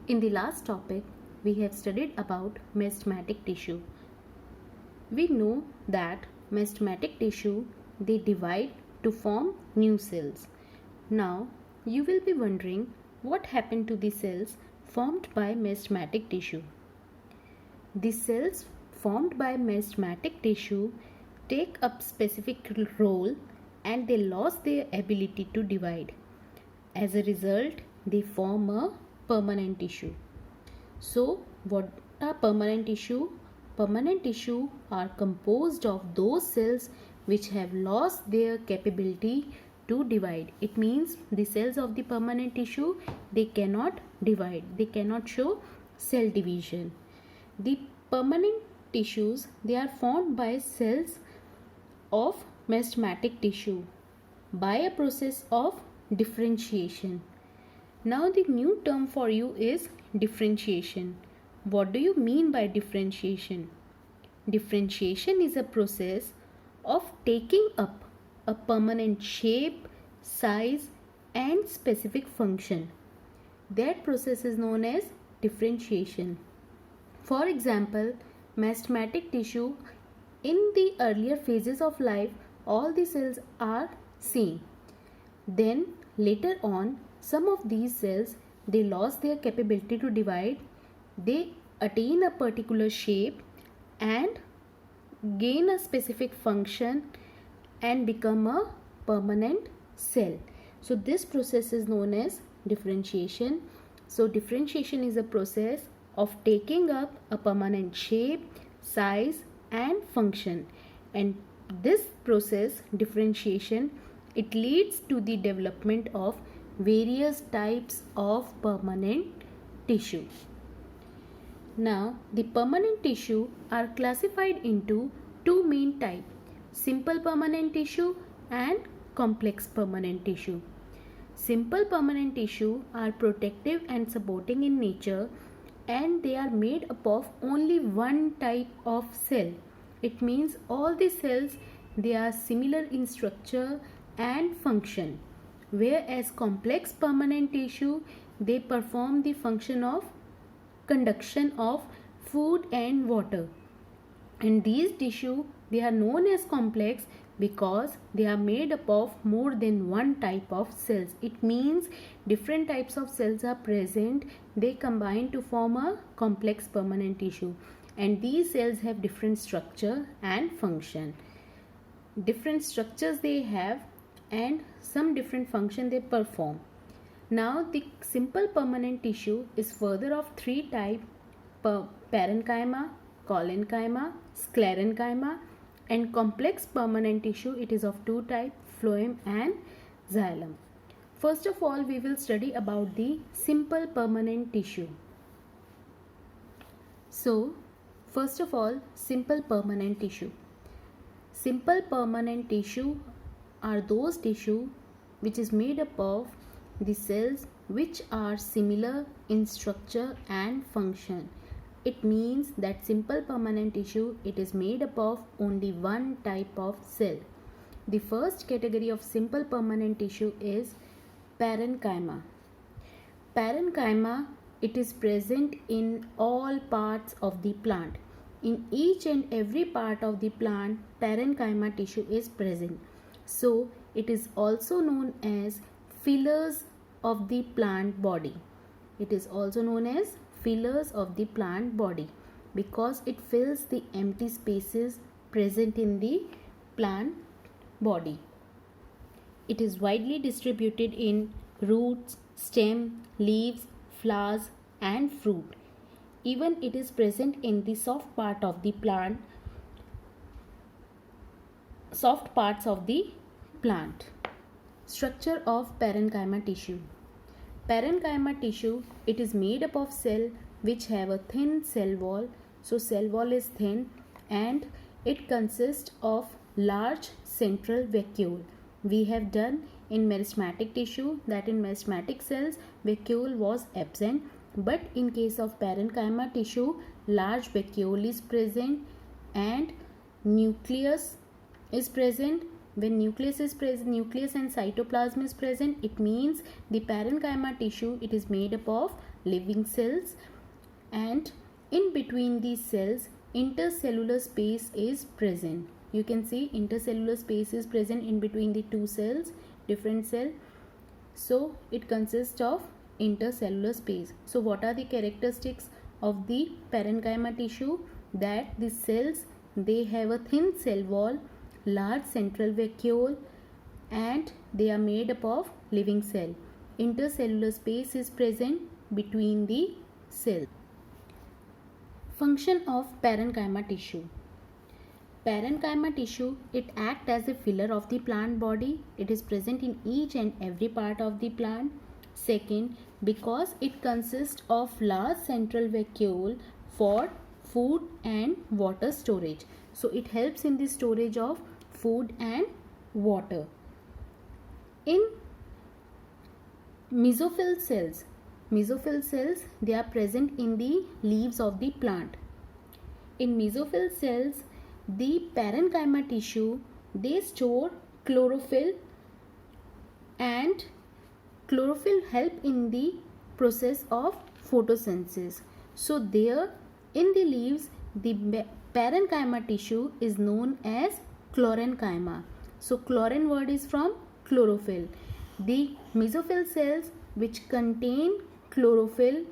In the last topic, we have studied about meristematic tissue. We know that meristematic tissue they divide to form new cells. Now, you will be wondering what happened to the cells formed by meristematic tissue. The cells formed by meristematic tissue take up specific role and they lost their ability to divide. As a result, they form a permanent tissue. So, what are permanent tissue? Permanent tissue are composed of those cells which have lost their capability to divide. It means the cells of the permanent tissue they cannot divide. They cannot show cell division. The permanent tissues they are formed by cells of meristematic tissue by a process of differentiation. Now the new term for you is differentiation. What do you mean by differentiation? Differentiation is a process of taking up a permanent shape, size and specific function. That process is known as differentiation. For example, meristematic tissue in the earlier phases of life all the cells are same. Then later on some of these cells they lost their capability to divide. They attain a particular shape and gain a specific function and become a permanent cell. So this process is known as differentiation. So differentiation is a process of taking up a permanent shape, size and function, and this process differentiation it leads to the development of various types of permanent tissue. Now the permanent tissue are classified into two main types, simple permanent tissue and complex permanent tissue. Simple permanent tissue are protective and supporting in nature and they are made up of only one type of cell. It means all the cells they are similar in structure and function, whereas complex permanent tissue they perform the function of conduction of food and water, and these tissue they are known as complex because they are made up of more than one type of cells. It means different types of cells are present, they combine to form a complex permanent tissue, and these cells have different structure and function. Different structures they have and some different function they perform. Now the simple permanent tissue is further of three types: parenchyma, collenchyma, sclerenchyma, and complex permanent tissue it is of two types, phloem and xylem. First of all we will study about the simple permanent tissue. So first of all, simple permanent tissue. Simple permanent tissue are those tissue which is made up of the cells which are similar in structure and function. It means that simple permanent tissue it is made up of only one type of cell. The first category of simple permanent tissue is parenchyma. Parenchyma it is present in all parts of the plant. In each and every part of the plant parenchyma tissue is present. So it is also known as fillers of the plant body. It is also known as fillers of the plant body because it fills the empty spaces present in the plant body. It is widely distributed in roots, stem, leaves, flowers and fruit. Even it is present in the soft part of the plant, soft parts of the plant. Structure of parenchyma tissue. Parenchyma tissue it is made up of cell which have a thin cell wall. So cell wall is thin and it consists of large central vacuole. We have done in meristematic tissue that in meristematic cells vacuole was absent, but in case of parenchyma tissue large vacuole is present and nucleus is present. When nucleus is present, nucleus and cytoplasm is present, it means the parenchyma tissue it is made up of living cells, and in between these cells intercellular space is present. You can see intercellular space is present in between the two cells, different cell. So it consists of intercellular space. So what are the characteristics of the parenchyma tissue? That the cells, they have a thin cell wall, large central vacuole, and they are made up of living cell. Intercellular space is present between the cells. Function of parenchyma tissue. Parenchyma tissue, it acts as a filler of the plant body. It is present in each and every part of the plant. Second, because it consists of large central vacuole for food and water storage. So it helps in the storage of food and water. In mesophyll cells, they are present in the leaves of the plant. In mesophyll cells, the parenchyma tissue, they store chlorophyll, and chlorophyll help in the process of photosynthesis. So there in the leaves, the parenchyma tissue is known as chlorenchyma. So chlorine word is from chlorophyll. The mesophyll cells which contain chlorophyll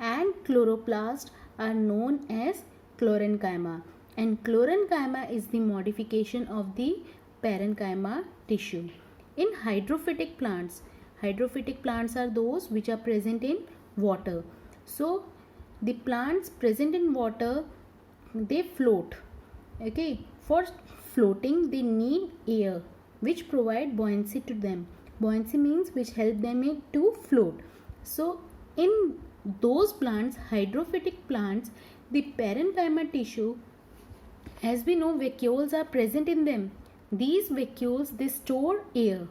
and chloroplast are known as chlorenchyma, and chlorenchyma is the modification of the parenchyma tissue. In hydrophytic plants are those which are present in water. So the plants present in water, they float. Okay, for floating they need air which provide buoyancy to them. Buoyancy means which help them to float. So in those plants, hydrophytic plants, the parenchyma tissue, as we know, vacuoles are present in them. These vacuoles, they store air.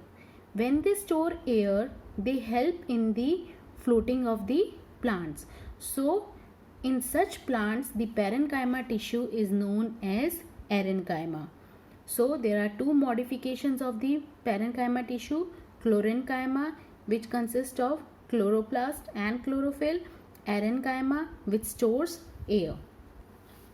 When they store air, they help in the floating of the plants. So in such plants, the parenchyma tissue is known as arenchyma. So there are two modifications of the parenchyma tissue: chlorenchyma, which consists of chloroplast and chlorophyll; arenchyma, which stores air.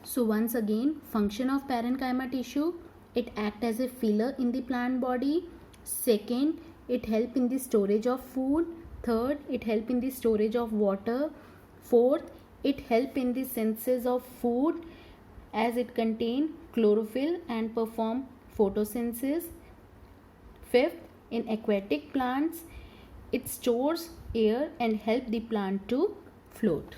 So once again, function of parenchyma tissue: it acts as a filler in the plant body. Second, it helps in the storage of food. Third, it helps in the storage of water. Fourth, it helps in the synthesis of food as it contains chlorophyll and perform photosynthesis. Fifth, in aquatic plants, it stores air and help the plant to float.